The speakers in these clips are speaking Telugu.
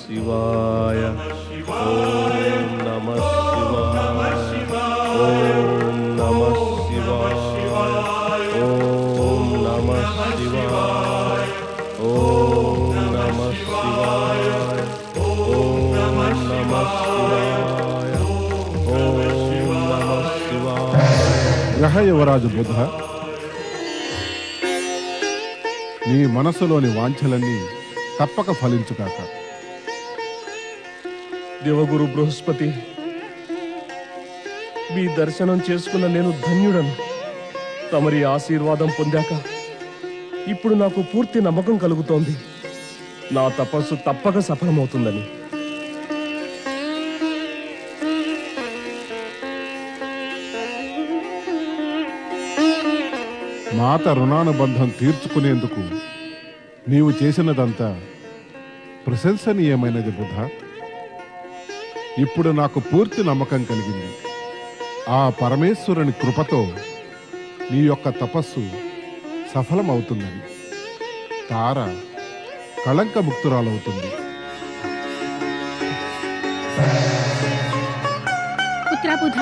శివాయ. ఓం నమః శివాయ. ఓం నమః శివాయ. ఓం నమః శివాయ. ఓం నమః శివాయ. ఓం నమః శివాయ. ఓం నమః శివాయ. గ్రహ యువరాజు బుధ, నీ మనసులోని వాంఛలన్నీ తప్పక ఫలించుగాక. దేవగురు బృహస్పతి, మీ దర్శనం చేసుకున్న నేను ధన్యుడను. తమరి ఆశీర్వాదం పొందాక ఇప్పుడు నాకు పూర్తి నమ్మకం కలుగుతోంది, నా తపస్సు తప్పక సఫలమవుతుందని. మాత రుణానుబంధం తీర్చుకునేందుకు నీవు చేసినదంతా ప్రశంసనీయమైనది బుధ. ఇప్పుడు నాకు పూర్తి నమ్మకం కలిగింది. ఆ పరమేశ్వరుని కృపతో నీ యొక్క తపస్సు సఫలమవుతుందని. తార కళంకముక్తురాలవుతుంది. పుత్రా బుధ,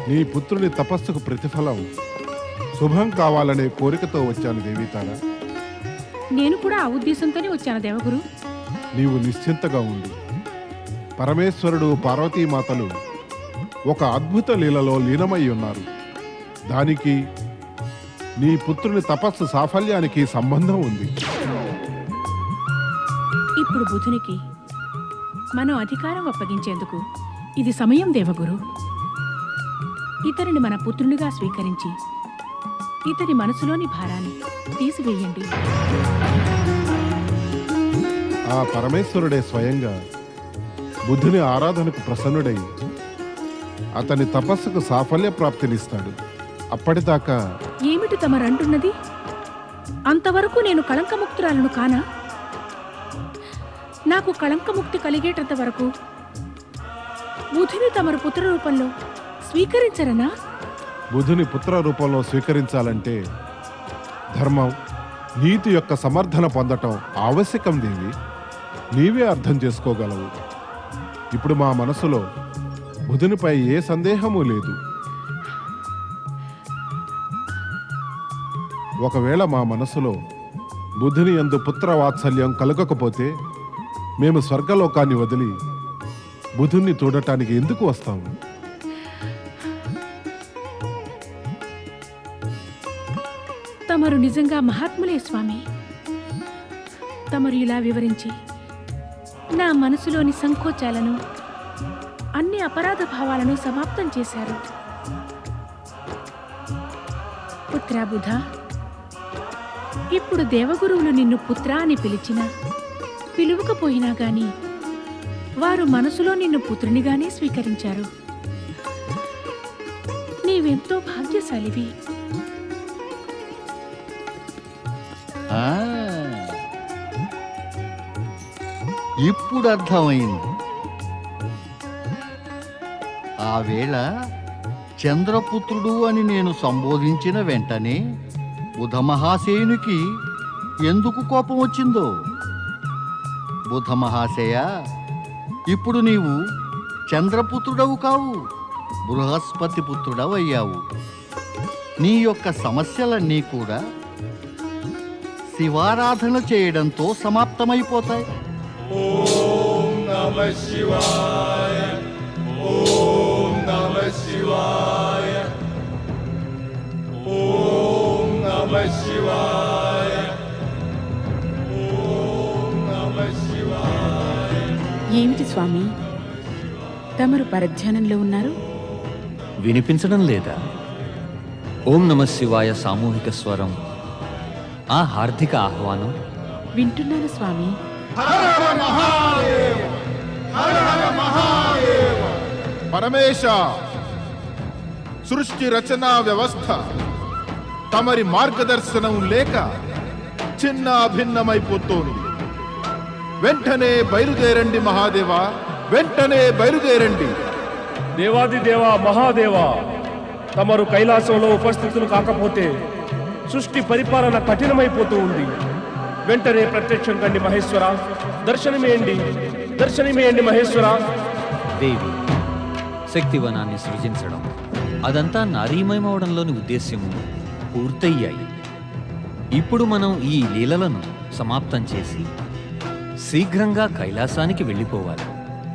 నీ పుత్రుని తపస్సుకు ప్రతిఫలం శుభం కావాలనే కోరికతో వచ్చాను దేవీతార. నేను కూడా ఆ ఉద్దేశంతోనే వచ్చాను దేవగురు. నీవు నిశ్చింతగా ఉండు. పరమేశ్వరుడు పార్వతీమాతలు ఒక అద్భుత లీలలో లీనమై ఉన్నారు. దానికి నీ పుత్రుని తపస్సు సాఫల్యానికి సంబంధం ఉంది. ఇప్పుడు బుధునికి మనం అధికారం అప్పగించేందుకు ఇది సమయం దేవగురు. ఇతరుని మన పుత్రునిగా స్వీకరించి ఇతని మనసులోని భారాన్ని తీసివేయండి. ఆ పరమేశ్వరుడే స్వయంగా బుద్ధుని ఆరాధనకు ప్రసన్నుడై అతని తపస్సుకు సాఫల్య ప్రాప్తినిస్తాడు. అప్పటిదాకా ఏమిటి తమరంటున్నది? అంతవరకు నేను కళంకముక్తురాలను కానా? నాకు కళంకముక్తి కలిగేటంత వరకు బుధుని తమరు పుత్ర రూపంలో స్వీకరించరనా? బుధుని పుత్ర రూపంలో స్వీకరించాలంటే ధర్మం, నీతి యొక్క సమర్థన పొందటం ఆవశ్యకం దేవి. నీవే అర్థం చేసుకోగలవు. ఇప్పుడు మా మనసులో బుధునిపై ఏ సందేహమూ లేదు. ఒకవేళ మా మనసులో బుధుని యందు పుత్ర వాత్సల్యం కలగకపోతే మేము స్వర్గలోకాన్ని వదిలి బుధుణ్ణి చూడటానికి ఎందుకు వస్తాము? తమరు నిజంగా మహాత్ములే స్వామి. తమరు ఇలా వివరించి నా మనసులోని సంకోచాలను, అన్ని అపరాధ భావాలను సమాప్తం చేశారు. పుత్రా బుధ, ఇప్పుడు దేవగురువులు నిన్ను పుత్ర అని పిలిచినా పిలువకపోయినా గాని వారు మనసులో నిన్ను పుత్రునిగానే స్వీకరించారు. నీవెంతో భాగ్యశాలివి. ఇప్పుడు అర్థమైంది. ఆ వేళ చంద్రపుత్రుడు అని నేను సంబోధించిన వెంటనే బుధ మహాశయునికి ఎందుకు కోపం వచ్చిందో. బుధ మహాశయ, ఇప్పుడు నీవు చంద్రపుత్రుడవు కావు, బృహస్పతి పుత్రుడవయ్యావు. నీ యొక్క సమస్యలన్నీ కూడా శివారాధన చేయడంతో సమాప్తమైపోతాయి. ఓం నమః శివాయ. ఓం నమః శివాయ. ఓం నమః శివాయ. ఓం నమః శివాయ. ఏమిటి స్వామి, తమరు పరధ్యానంలో ఉన్నారు? వినిపించడం లేదా? ఓం నమః శివాయ సామూహిక స్వరం, ఆ హార్దిక ఆహ్వానం వింటున్నాను స్వామి. పరమేశ, సృష్టి రచనా వ్యవస్థ తమరి మార్గదర్శనం లేక చిన్న భిన్నమైపోతోంది. వెంటనే బయలుదేరండి మహాదేవా, వెంటనే బయలుదేరండి. దేవాది దేవా మహాదేవా, తమరు కైలాసంలో ఉపస్థితులు కాకపోతే సృష్టి పరిపాలన కఠినమైపోతూ ఉంది. వెంటనే ప్రత్యక్షం కండి మహేశ్వర, దర్శనమేయండి మహేశ్వర. దేవి శక్తివనాన్ని సృజించడం, అదంతా నారీమయమవడంలోని ఉద్దేశ్యము పూర్తయ్యాయి. ఇప్పుడు మనం ఈ లీలలను సమాప్తం చేసి శీఘ్రంగా కైలాసానికి వెళ్ళిపోవాలి.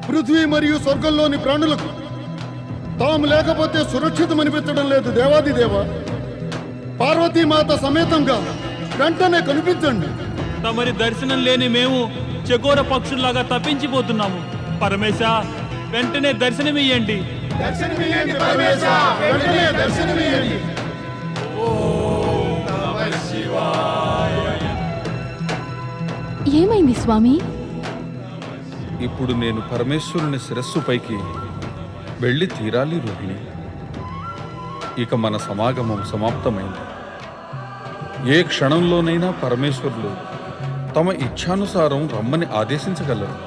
పృథ్వీ మరియు స్వర్గంలోని ప్రాణులకు తాము లేకపోతే సురక్షితమనిపించడం లేదు. దేవాది దేవ, పార్వతీమాత సమేతంగా వెంటనే కనిపించండి. తమరి దర్శనం లేని మేము చకోర పక్షుల్లాగా తప్పించిపోతున్నాము. పరమేశ, వెంటనే దర్శనమియ్యండి. దర్శనమియ్యండి పరమేశ, వెంటనే దర్శనమియ్యండి. ఏమైంది స్వామి? ఇప్పుడు నేను పరమేశ్వరుని శిరస్సు పైకి వెళ్ళి తీరాలి రోహిణి. ఇక మన సమాగమం సమాప్తమైంది. ఏ క్షణంలోనైనా పరమేశ్వరులు తమ ఇచ్ఛానుసారం రమ్మని ఆదేశించగలరు.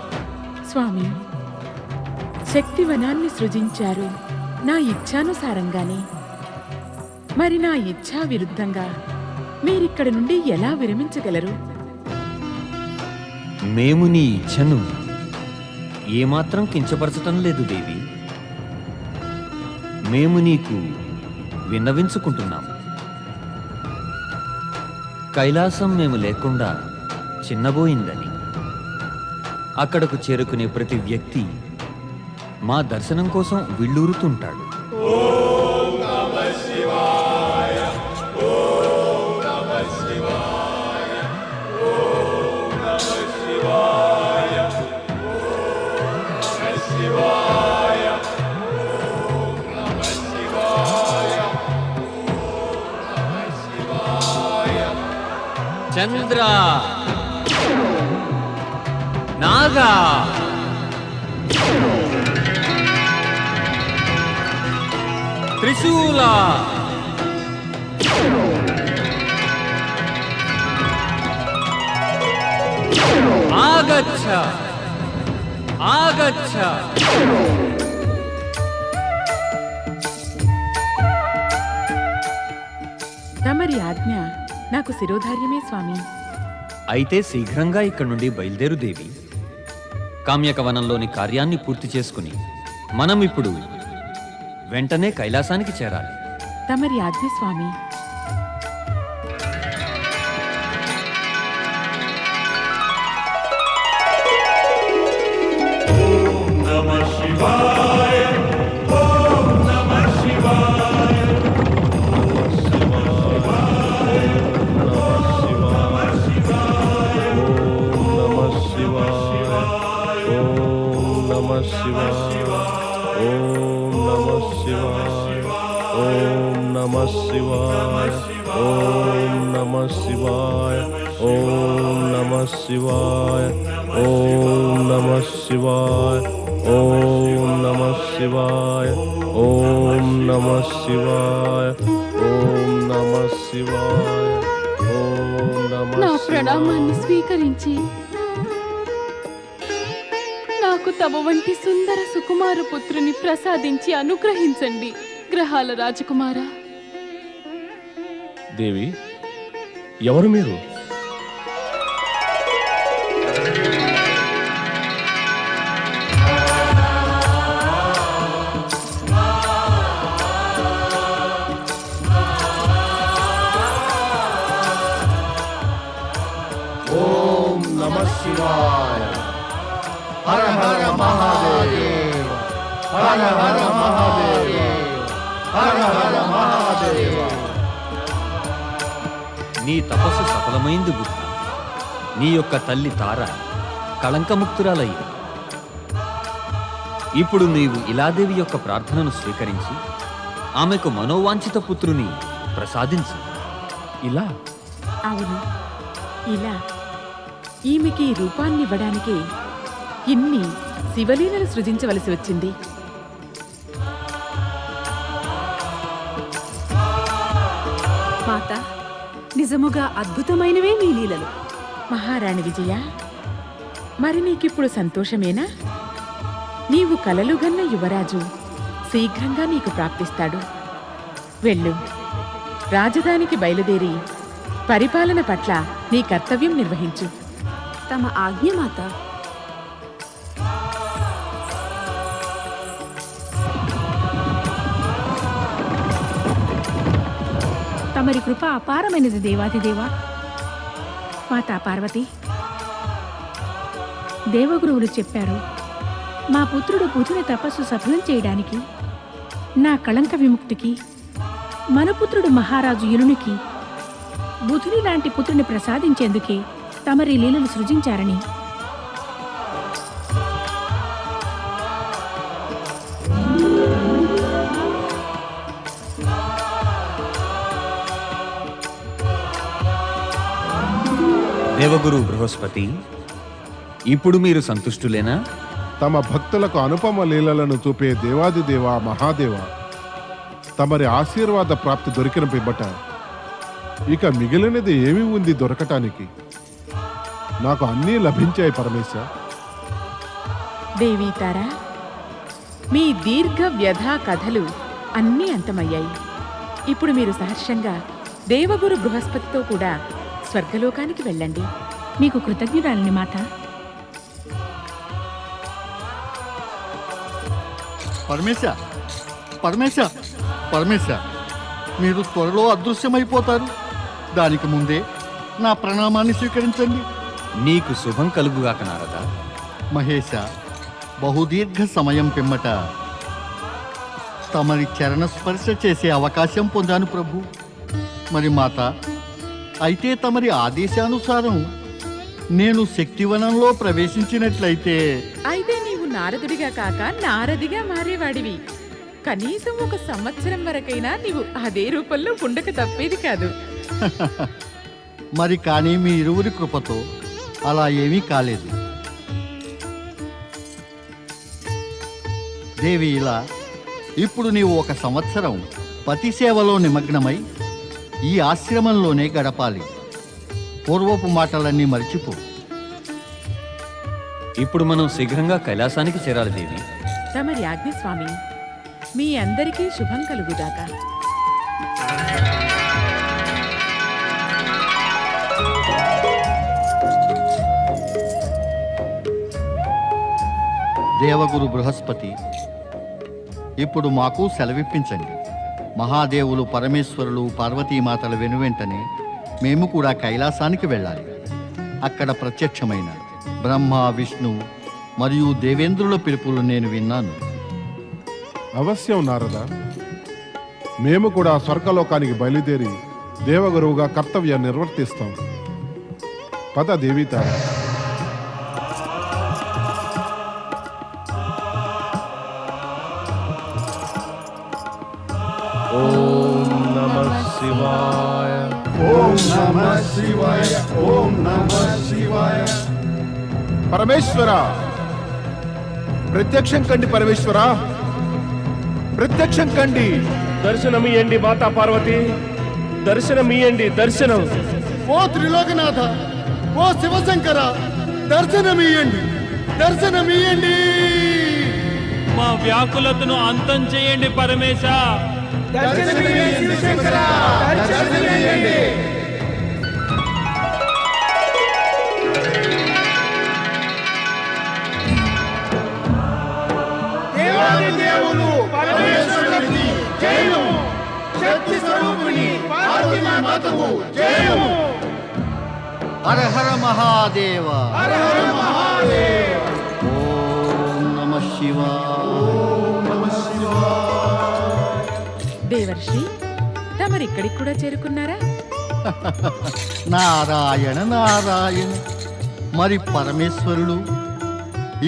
స్వామి, శక్తివనాన్ని సృజించారు నా ఇచ్ఛానుసారంగానే. మరి నా ఇచ్ఛా విరుద్ధంగా మీరిక్కడి నుండి ఎలా విరమించగలరు? మేము నీ ఇచ్ఛను ఏమాత్రం కించపరచటం లేదు దేవి. మేము నీకు విన్నవించుకుంటున్నాం. కైలాసం మేము లేకుండా చిన్నబోయిందని. అక్కడకు చేరుకునే ప్రతి వ్యక్తి మా దర్శనం కోసం విళ్ళూరుతుంటాడు. చంద్ర, నాగా, త్రిశూల, ఆగచ్చ ఆగచ్చ. తమరి ఆజ్ఞ నాకు శిరోధార్యమే స్వామి. అయితే శీఘ్రంగా ఇక్కడి నుండి బయలుదేరు దేవి. కామ్యక వనంలోని కార్యాన్ని పూర్తి చేసుకుని మనం ఇప్పుడు వెంటనే కైలాసానికి చేరాలి. తమరి ఆజ్ఞ స్వామి. నా ప్రణామాన్ని స్వీకరించి నాకు తమ వంటి సుందర సుకుమార పుత్రుని ప్రసాదించి అనుగ్రహించండి గ్రహాల రాజకుమారా. దేవి, ఎవరు మీరు? ఓం నమః శివాయ. హర హర మహాదేవ, హర హర మహాదేవ, హర హర మహాదేవ. నీ తపస్సు సఫలమైంది బుద్ధ. నీ యొక్క తల్లి తార కళంకముక్తురాలయ్యింది. ఇప్పుడు నీవు ఇలాదేవి యొక్క ప్రార్థనను స్వీకరించి ఆమెకు మనోవాంఛిత పుత్రుని ప్రసాదించు. ఇలా? అవును, ఇలా. ఈమెకి ఈ రూపాన్ని ఇవ్వడానికి ఇన్ని శివలీలలు సృజించవలసి వచ్చింది. మాత, నిజముగా అద్భుతమైనవే మీ లీలలు. మహారాణి విజయ, మరి నీకిప్పుడు సంతోషమేనా? నీవు కలలుగన్న యువరాజు శీఘ్రంగా నీకు ప్రాప్తిస్తాడు. వెళ్ళు, రాజధానికి బయలుదేరి పరిపాలన పట్ల నీ కర్తవ్యం నిర్వహించు. తమ ఆజ్ఞ మాత. తమరి కృప అపారమైనది దేవాదిదేవా. మాతా పార్వతి, దేవగురువులు చెప్పారు, మా పుత్రుడు బుధుని తపస్సు సఫలం చేయడానికి, నా కళంక విముక్తికి, మన పుత్రుడు మహారాజు యునునికి బుధుని లాంటి పుత్రుని ప్రసాదించేందుకే తమరి లీలలు సృజించారని. దేవగురు బృహస్పతి, ఇప్పుడు మీరు సంతుష్టులేనా? తమ భక్తులకు అనుపమ లీలలను చూపే దేవాదిదేవ మహాదేవ, తమరి ఆశీర్వాద ప్రాప్తి దొరికిన పిమ్మట ఇక మిగిలినది ఏమి ఉంది దొరకటానికి? నాకు అన్నీ లభించాయి పరమేశ. దేవీ తారా, మీ దీర్ఘ వ్యధా కథలు అన్నీ అంతమయ్యాయి. ఇప్పుడు మీరు సహర్షంగా దేవగురు బృహస్పతితో కూడా స్వర్గలోకానికి వెళ్ళండి. మీకు కృతజ్ఞురాలిని మాత. పరమేశ, పరమేశ, పరమేశ, మీరు త్వరలో అదృశ్యమైపోతారు. దానికి ముందే నా ప్రణామాన్ని స్వీకరించండి. నీకు శుభం కలుగుగాక నారద. మహేశ, బహుదీర్ఘ సమయం పిమ్మట తమరి చరణ స్పర్శ చేసే అవకాశం పొందాను ప్రభు. మరి మాత, అయితే తమరి ఆదేశానుసారం నేను శక్తివనంలో ప్రవేశించినట్లయితే అయితే నీవు నారదుడిగా కాక నారదిగా మారేవాడివి. కనీసం 1 సంవత్సరం వరకైనా నీవు అదే రూపంలో ఉండక తప్పేది కాదు. మరి కానీ మీ ఇరువురి కృపతో అలా ఏమీ కాలేదు. దేవి, ఇలా ఇప్పుడు నీవు 1 సంవత్సరం పతి సేవలో నిమగ్నమై ఈ ఆశ్రమంలోనే గడపాలి. పూర్వపు మాటలన్నీ మర్చిపో. ఇప్పుడు మనం శీఘ్రంగా కైలాసానికి చేరాలి దేవి. తమరి ఆజ్ఞ స్వామి. మీ అందరికీ శుభం కలుగుగాక. దేవగురు బృహస్పతి, ఇప్పుడు మాకు సెలవిప్పించండి. మహాదేవులు, పరమేశ్వరులు, పార్వతీమాతల వెనువెంటనే మేము కూడా కైలాసానికి వెళ్ళాలి. అక్కడ ప్రత్యక్షమైన బ్రహ్మ, విష్ణు మరియు దేవేంద్రుల పిలుపులు నేను విన్నాను. అవశ్యం నారద, మేము కూడా స్వర్గలోకానికి బయలుదేరి దేవగురువుగా కర్తవ్యాన్ని నిర్వర్తిస్తాం. పద దేవీతార. ఓం నమః శివాయ. ఓం నమః శివాయ. ఓం నమః శివాయ. పరమేశ్వర, ప్రత్యక్షం కండి. పరమేశ్వర, ప్రత్యక్షం కండి. దర్శనమియండి మాతా పార్వతి, దర్శనమియండి. దర్శనం. ఓ త్రిలోకనాథ, ఓ శివశంకర, దర్శనమియండి, దర్శనమియండి. మా వ్యాకులతను అంతం చేయండి పరమేశ. దర్శనమియండి శంకర, దర్శనమియండి. దేవాది దేవులు పరమేశ్వరునికి జయము. శక్తి స్వరూపిణి పార్వతీ మాతకు జయము. హర హర మహాదేవ. హర హర మహాదేవ. ఓం నమః శివాయ. దేవర్షి, తమరిక్కడికి కూడా చేరుకున్నారా? నారాయణ నారాయణ. మరి పరమేశ్వరుడు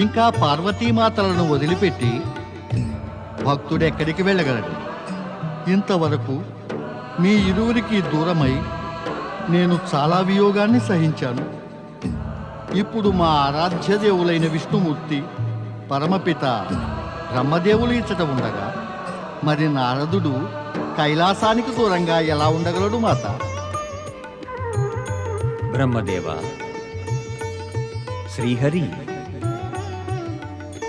ఇంకా పార్వతీమాతలను వదిలిపెట్టి భక్తుడు ఎక్కడికి వెళ్ళగలడు? ఇంతవరకు మీ ఇరువురికి దూరమై నేను చాలా వియోగాన్ని సహించాను. ఇప్పుడు మా ఆరాధ్య దేవులైన విష్ణుమూర్తి, పరమపిత బ్రహ్మదేవులు ఇచ్చట ఉండగా మరి నారదుడు కైలాసానికి దూరంగా ఎలా ఉండగలడు మాత? బ్రహ్మదేవ, శ్రీహరి,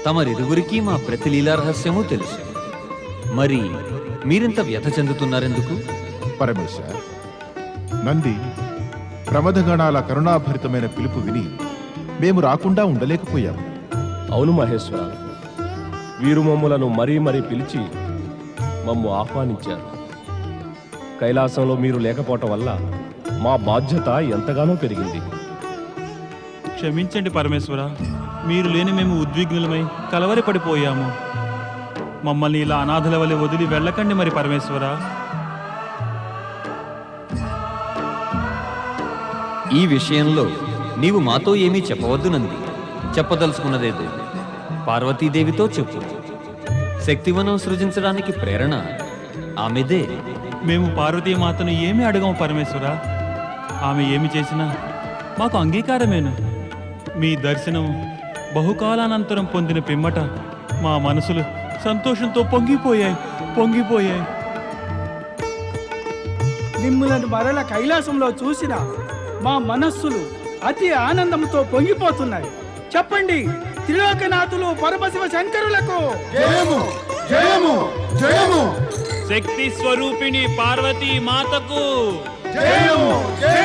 తమరిరువురికి మా ప్రతి లీలా రహస్యము తెలుసు. మరి మీరింత వ్యథ చెందుతున్నారెందుకు? పరమేశ, నంది ప్రమథగణాల కరుణాభరితమైన పిలుపు విని మేము రాకుండా ఉండలేకపోయాము. అవును మహేశ్వర, వీరు మమ్ములను మరీ మరీ పిలిచి మమ్ము ఆహ్వానించారు. కైలాసంలో మీరు లేకపోవటం వల్ల మా బాధ్యత ఎంతగానో పెరిగింది. క్షమించండి పరమేశ్వర, మీరు లేని మేము ఉద్విగ్నులమై కలవరపడిపోయాము. మమ్మల్ని ఇలా అనాథల వలె వదిలి వెళ్ళకండి మరి పరమేశ్వర. ఈ విషయంలో నీవు మాతో ఏమీ చెప్పవద్దు నంది. చెప్పదలుచుకున్నదేదో పార్వతీదేవితో చెప్పు. శక్తివనం సృజించడానికి ప్రేరణ ఆమెదే. మేము పార్వతీమాతను ఏమి అడగము పరమేశ్వర. ఆమె ఏమి చేసినా మాకు అంగీకారమేను. మీ దర్శనం బహుకాలానంతరం పొందిన పిమ్మట మా మనసులు సంతోషంతో పొంగిపోయాయి. మిమ్ములను మరల కైలాసంలో చూసిన మా మనస్సులు అతి ఆనందంతో పొంగిపోతున్నాయి. చెప్పండి, త్రిలోకనాథులు పరమశివ శంకరులకు జయము జయము జయము! శక్తి స్వరూపిణి పార్వతీ మాతకు జయము జయము!